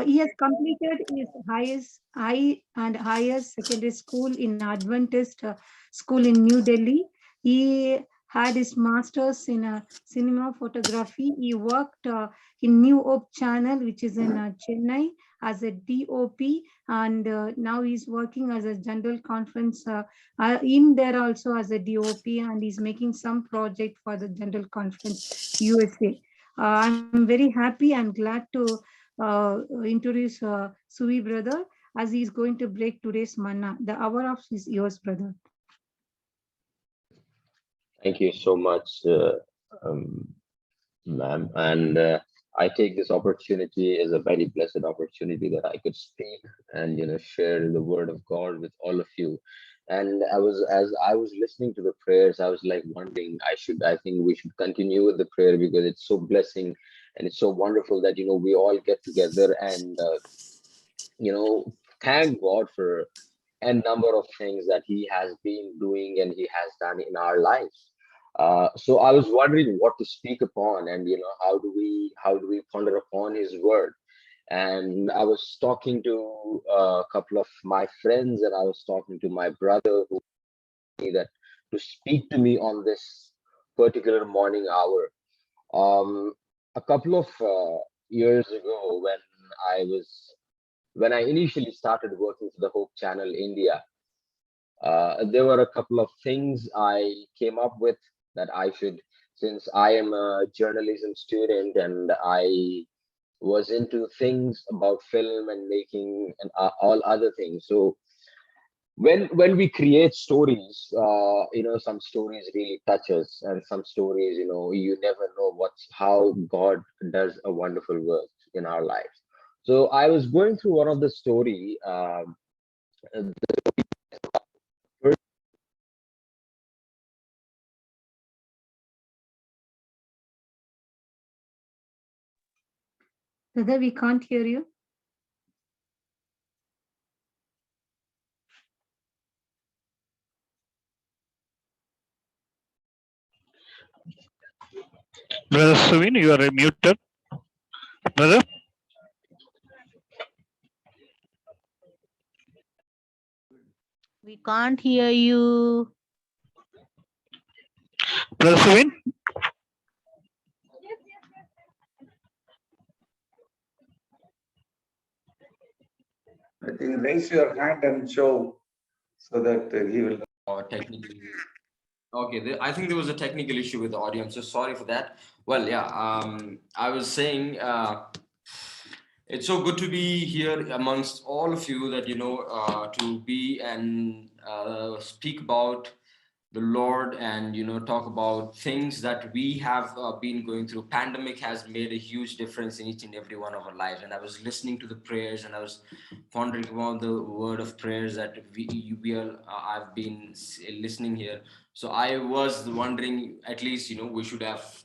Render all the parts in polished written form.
He has completed his high and higher secondary school in Adventist school in New Delhi. He had his master's in cinema photography. He worked in New Hope Channel, which is in Chennai, as a DOP, and now he's working as a general conference in there also as a DOP, and he's making some project for the general conference USA. I'm very happy and glad to introduce Sui brother as he is going to break today's manna. The hour of is yours, brother. Thank you so much, um, ma'am. And I take this opportunity as a very blessed opportunity that I could speak and share the word of God with all of you. And as I was listening to the prayers, I was like wondering, I think we should continue with the prayer because it's so blessing and it's so wonderful that we all get together and thank God for a number of things that He has been doing and He has done in our lives. So I was wondering what to speak upon, and how do we ponder upon His word. And I was talking to a couple of my friends, and I was talking to my brother who told me that to speak to me on this particular morning hour. Um, a couple of years ago, when I initially started working for the Hope Channel India, there were a couple of things I came up with that I should, since I am a journalism student and I was into things about film and making and all other things. So when we create stories, some stories really touch us, and some stories, you never know how God does a wonderful work in our lives. So I was going through one of the story. Brother, we can't hear you. Brother Suveen, you are muted. Brother, We can't hear you. Brother Suveen, I think raise your hand and show so that he will. Technically, okay. I think there was a technical issue with the audio. I'm so sorry for that. Well, yeah. I was saying, it's so good to be here amongst all of you. That to be and speak about the Lord, and talk about things that we have been going through. Pandemic has made a huge difference in each and every one of our lives. And I was listening to the prayers, and I was pondering about the word of prayers that we are. I've been listening here. So I was wondering, at least we should have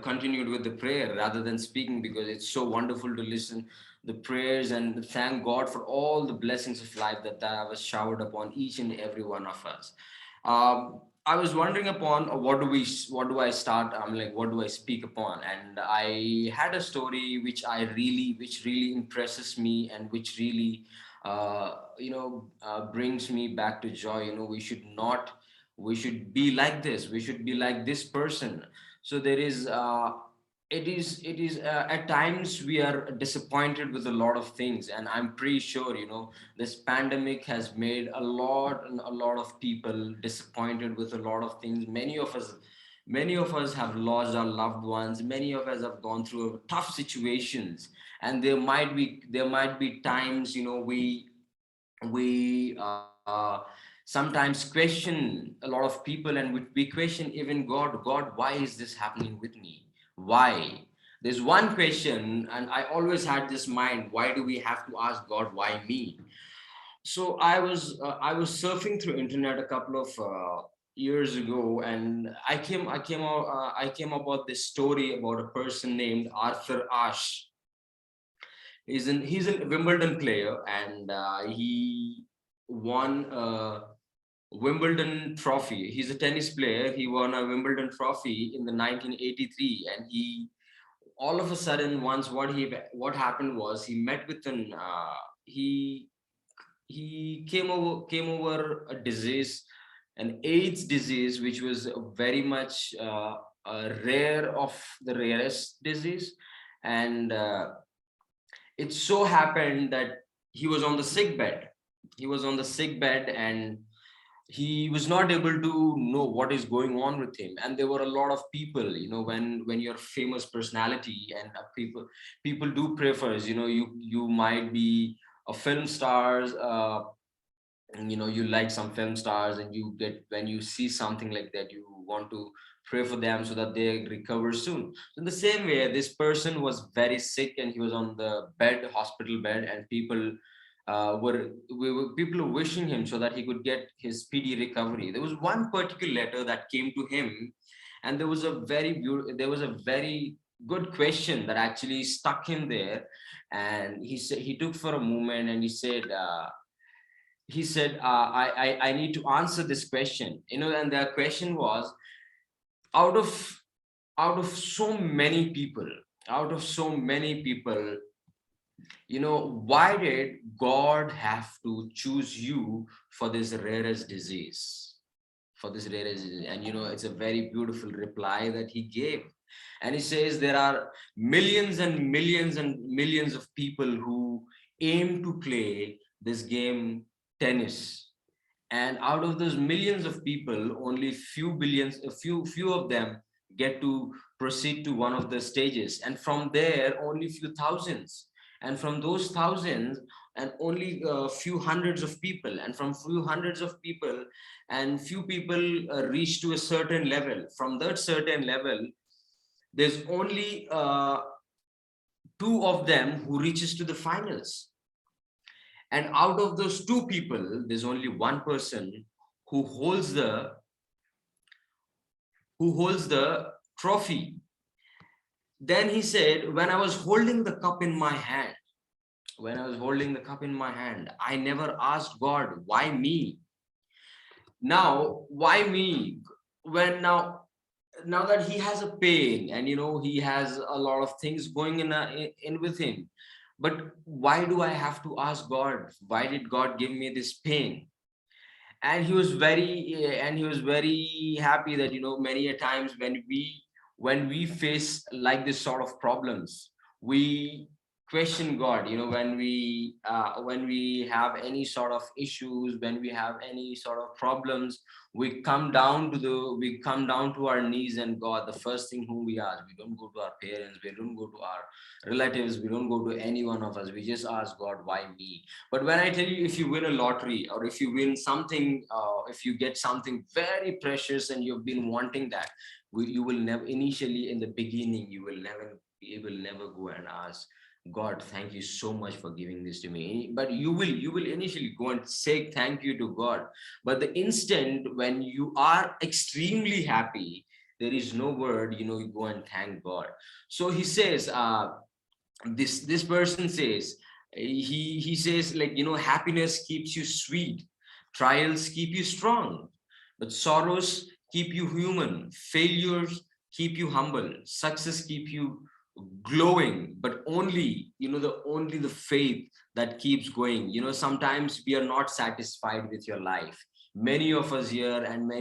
continued with the prayer rather than speaking, because it's so wonderful to listen the prayers and thank God for all the blessings of life that was showered upon each and every one of us. I was wondering upon what do I start? I'm like, what do I speak upon? And I had a story which really impresses me, and which really, brings me back to joy. We should be like this. We should be like this person. So there is. It is at times we are disappointed with a lot of things, and I'm pretty sure this pandemic has made a lot of people disappointed with a lot of things. Many of us have lost our loved ones. Many of us have gone through tough situations, and there might be times we sometimes question a lot of people, and we question even God, why is this happening with me? Why? There's one question, and I always had this mind, why do we have to ask God, why me? So I was surfing through internet a couple of years ago, and I came about this story about a person named Arthur Ashe. He's a Wimbledon player, and he won a Wimbledon trophy. He's a tennis player. He won a Wimbledon trophy in the 1983, and all of a sudden, once what happened was he met with an he came over a disease, an AIDS disease, which was very much rare of the rarest disease. And it so happened that he was on the sick bed. He was on the sick bed, and he was not able to know what is going on with him. And there were a lot of people, when you're a famous personality, and people do prefers, you might be a film stars, you like some film stars, and you get, when you see something like that, you want to pray for them so that they recover soon. So in the same way, this person was very sick, and he was on the bed, hospital bed, and people people were wishing him so that he could get his speedy recovery. There was one particular letter that came to him, and there was a very good question that actually stuck him there. And he took for a moment, and he said, I need to answer this question, and the question was, out of so many people, why did God have to choose you for this rarest disease? And it's a very beautiful reply that he gave. And he says there are millions and millions and millions of people who aim to play this game, tennis. And out of those millions of people, only few of them get to proceed to one of the stages. And from there, only few thousands. And from those thousands, and only a few hundreds of people. And from few hundreds of people, and few people reach to a certain level. From that certain level, there's only two of them who reaches to the finals. And out of those two people, there's only one person who holds the trophy. Then he said, when I was holding the cup in my hand, I never asked God, why me? Now, why me? When now that he has a pain, and he has a lot of things going in with him, but why do I have to ask God? Why did God give me this pain? And he was very happy that many a times when we face like this sort of problems, we question God. When we have any sort of issues, when we have any sort of problems, we come down to our knees, and God, the first thing whom we ask, we don't go to our parents, we don't go to our relatives, we don't go to any one of us, we just ask God, why me? But when I tell you, if you win a lottery, or if you win something, if you get something very precious and you've been wanting that, you will never, initially in the beginning, you will never go and ask God, thank you so much for giving this to me. But you will initially go and say thank you to God. But the instant when you are extremely happy, there is no word, you go and thank God. So he says, this person says, he says, like, happiness keeps you sweet, trials keep you strong, but sorrows keep you human, failures keep you humble, success keep you glowing, but only the faith that keeps going. Sometimes we are not satisfied with your life. Many of us here, and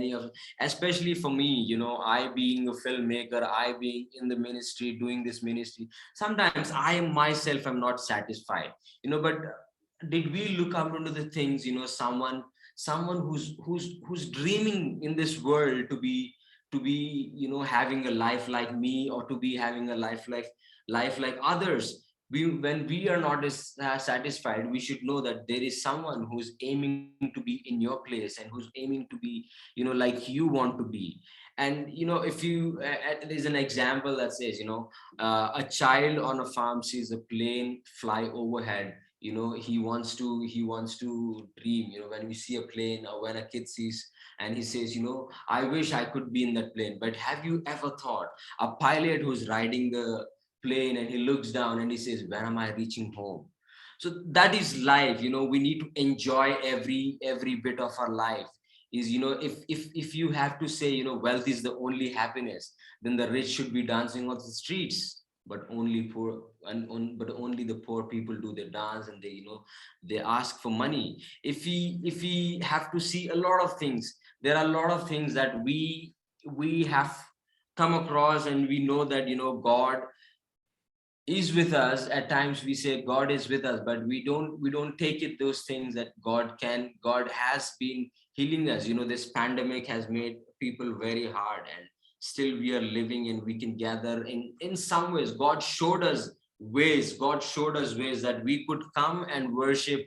especially for me, I being a filmmaker, I being in the ministry, doing this ministry, sometimes I myself am not satisfied, but did we look up into the things, someone who's dreaming in this world to be having a life like me, or to be having a life like others. When we are not satisfied, we should know that there is someone who's aiming to be in your place, and who's aiming to be like you want to be. And if you there's an example that says, a child on a farm sees a plane fly overhead. He wants to dream. When we see a plane, or when a kid sees, and he says, I wish I could be in that plane. But have you ever thought a pilot who's riding the plane, and he looks down and he says, when am I reaching home? So that is life. We need to enjoy every bit of our life. Is if you have to say, wealth is the only happiness, then the rich should be dancing on the streets. but only but only the poor people do the dance, and they ask for money. If we have to see a lot of things, there are a lot of things that we have come across, and we know that God is with us. At times we say God is with us, but we don't take it those things that God has been healing us. This pandemic has made people very hard, and still we are living, and we can gather in some ways. God showed us ways that we could come and worship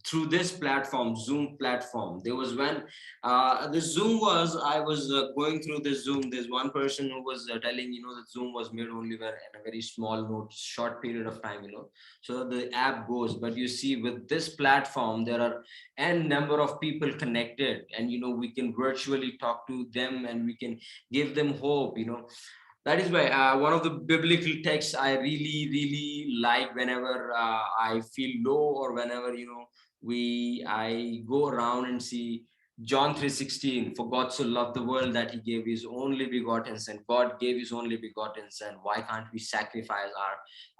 through this platform, Zoom platform. There was when the Zoom was, I was going through the Zoom. There's one person who was telling, that Zoom was made only in a very small note, short period of time, so the app goes. But you see, with this platform, there are n number of people connected, and we can virtually talk to them, and we can give them hope. That is why one of the biblical texts I really like whenever I feel low, or whenever I go around and see John 3:16. For God so loved the world that he gave his only begotten son. God gave his only begotten son. Why can't we sacrifice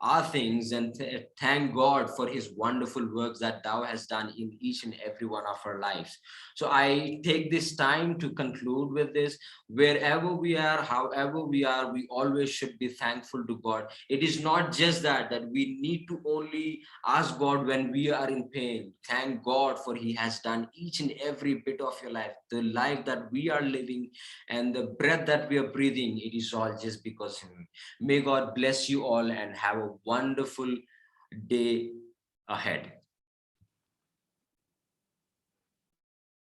our things and thank God for his wonderful works that thou hast done in each and every one of our lives? So I take this time to conclude with this. Wherever we are, however we are, we always should be thankful to God. It is not just that we need to only ask God when we are in pain. Thank God for he has done each and every bit of your life. The life that we are living and the breath that we are breathing, it is all just because of him. May God bless you all and have a wonderful day ahead.